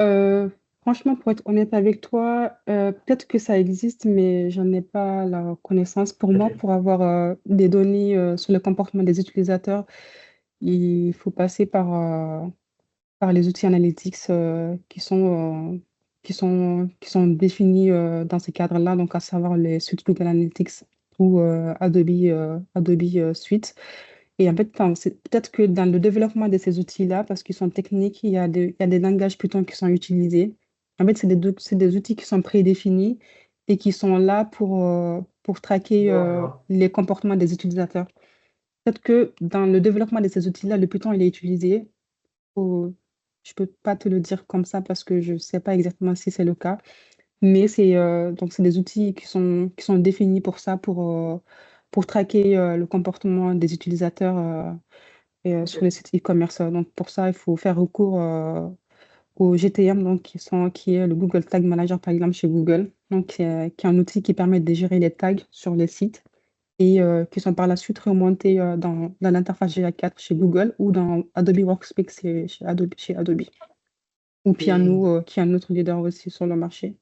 euh, franchement, pour être honnête avec toi, peut-être que ça existe, mais j'en ai pas la connaissance. Pour moi, Ok. pour avoir des données sur le comportement des utilisateurs, il faut passer par les outils analytics qui sont définis dans ce cadre-là, donc à savoir les suites Google Analytics ou Adobe Suite. Et en fait, enfin, c'est peut-être que dans le développement de ces outils-là, parce qu'ils sont techniques, il y a des langages Python qui sont utilisés. En fait, c'est des outils qui sont prédéfinis et qui sont là pour traquer les comportements des utilisateurs. Peut-être que dans le développement de ces outils-là, le Python, il est utilisé. Au- Je ne peux pas te le dire comme ça parce que je ne sais pas exactement si c'est le cas. Mais donc, c'est des outils qui sont définis pour ça, pour traquer le comportement des utilisateurs sur les sites e-commerce. Donc, pour ça, il faut faire recours au GTM, donc, qui est le Google Tag Manager, par exemple, chez Google. Donc, qui est un outil qui permet de gérer les tags sur les sites et qui sont par la suite remontés dans l'interface GA4 chez Google ou dans Adobe Workspace chez Adobe. Ou Et, Piano, qui est un autre leader aussi sur le marché.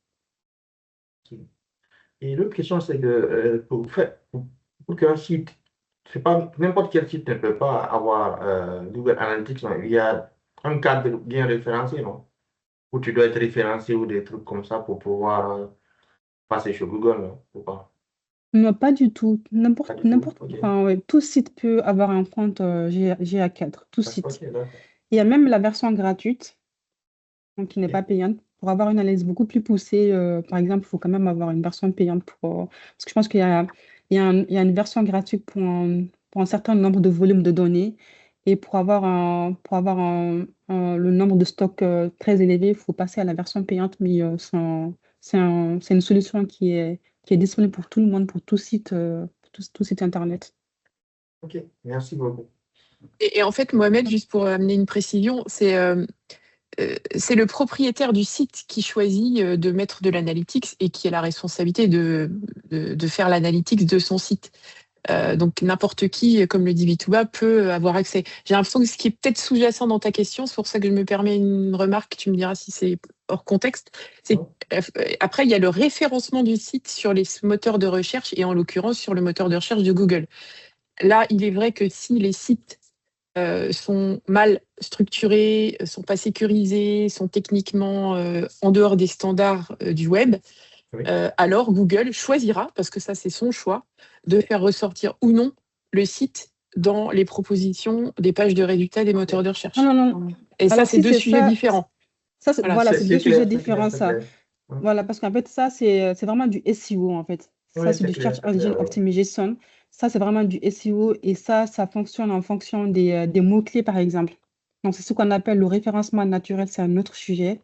et l'autre question, c'est que pour qu'un site, c'est pas n'importe quel site ne peut pas avoir Google Analytics, non. Il y a un cadre bien référencé, non? Où tu dois être référencé ou des trucs comme ça pour pouvoir passer sur Google, non? Ou pas? Non, pas du tout. Pas du tout. Ok. Enfin, ouais, tout site peut avoir un compte GA4, tout Ok, site. d'accord. Il y a même la version gratuite, donc qui n'est Ok. pas payante, pour avoir une analyse beaucoup plus poussée, par exemple, il faut quand même avoir une version payante parce que je pense qu'il y a une version gratuite pour un certain nombre de volumes de données et pour avoir le nombre de stocks, très élevé, il faut passer à la version payante, mais c'est une solution qui est disponible pour tout le monde, pour tout site internet. Ok, merci beaucoup. Et en fait, Mohamed, juste pour amener une précision, c'est le propriétaire du site qui choisit de mettre de l'analytics et qui a la responsabilité de faire l'analytics de son site. Donc n'importe qui, comme le dit Bitouba, peut avoir accès. J'ai l'impression que ce qui est peut-être sous-jacent dans ta question, c'est pour ça que je me permets une remarque, tu me diras si c'est hors contexte, c'est après il y a le référencement du site sur les moteurs de recherche et en l'occurrence sur le moteur de recherche de Google. Là, il est vrai que si les sites sont mal structurés, sont pas sécurisés, sont techniquement en dehors des standards du web, Oui. alors Google choisira, parce que ça c'est son choix, de faire ressortir ou non le site dans les propositions des pages de résultats des moteurs de recherche. Non, non, non. Et ça, Alors, c'est si deux c'est sujets ça, différents. ça, Voilà. voilà, c'est deux clair, sujets c'est différents, clair, c'est ça. clair. Voilà, parce qu'en fait, ça, c'est vraiment du SEO, en fait. Ça, Oui, c'est du c'est clair, Search c'est clair, Engine oui. Optimization. Ça, c'est vraiment du SEO et ça fonctionne en fonction des mots-clés, par exemple. Donc, c'est ce qu'on appelle le référencement naturel, c'est un autre sujet.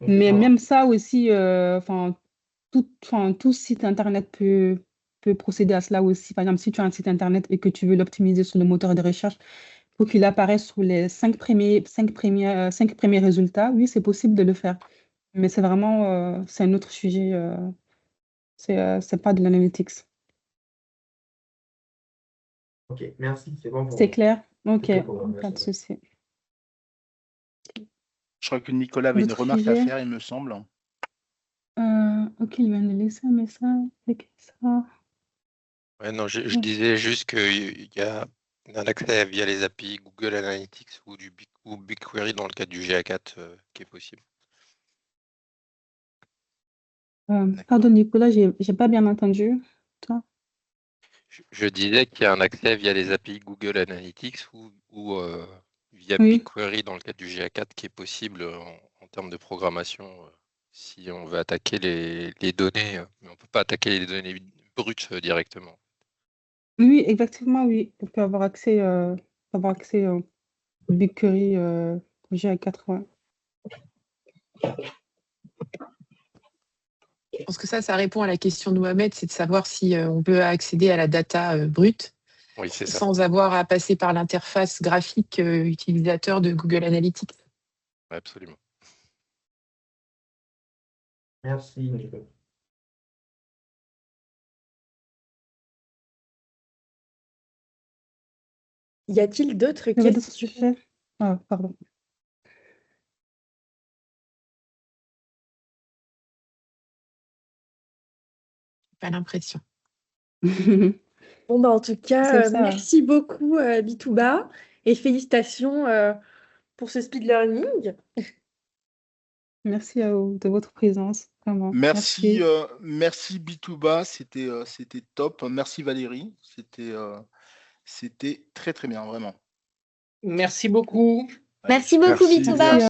Mais Voilà. même ça aussi, tout site internet peut procéder à cela aussi. Par exemple, si tu as un site internet et que tu veux l'optimiser sur le moteur de recherche pour qu'il apparaisse sur les 5 premiers résultats, oui, c'est possible de le faire. Mais c'est vraiment, c'est un autre sujet, c'est pas de l'analytics. Ok, merci, c'est bon pour C'est moi. clair? OK, C'est tout pour moi, pas de merci. souci. Je crois que Nicolas avait une D'autres remarque à sujets? faire, il me semble. OK, il vient de laisser un message avec ça. Ouais, non, je disais juste qu'il y a un accès via les API Google Analytics ou BigQuery dans le cadre du GA4 qui est possible. Pardon, Nicolas, j'ai pas bien entendu. Toi? Je disais qu'il y a un accès via les API Google Analytics ou via Oui. BigQuery dans le cadre du GA4 qui est possible en termes de programmation si on veut attaquer les données, mais on ne peut pas attaquer les données brutes directement. Oui, exactement, oui. On peut avoir accès, au BigQuery, GA4, ouais. Je pense que ça répond à la question de Mohamed, c'est de savoir si on peut accéder à la data brute Oui, c'est ça. sans avoir à passer par l'interface graphique utilisateur de Google Analytics. Absolument. Merci, Nicolas. Y a-t-il d'autres Il y avait d'autres questions? sujets? Ah, pardon. Pas l'impression. Bon, bah, en tout C'est cas, ça. merci beaucoup, Bitouba, et félicitations pour ce speed learning. Merci à vous de votre présence, vraiment. Merci, Merci. merci Bitouba, c'était top. Merci Valérie, c'était très très bien, vraiment. Merci beaucoup. Merci. Merci beaucoup, Merci Bitouba. à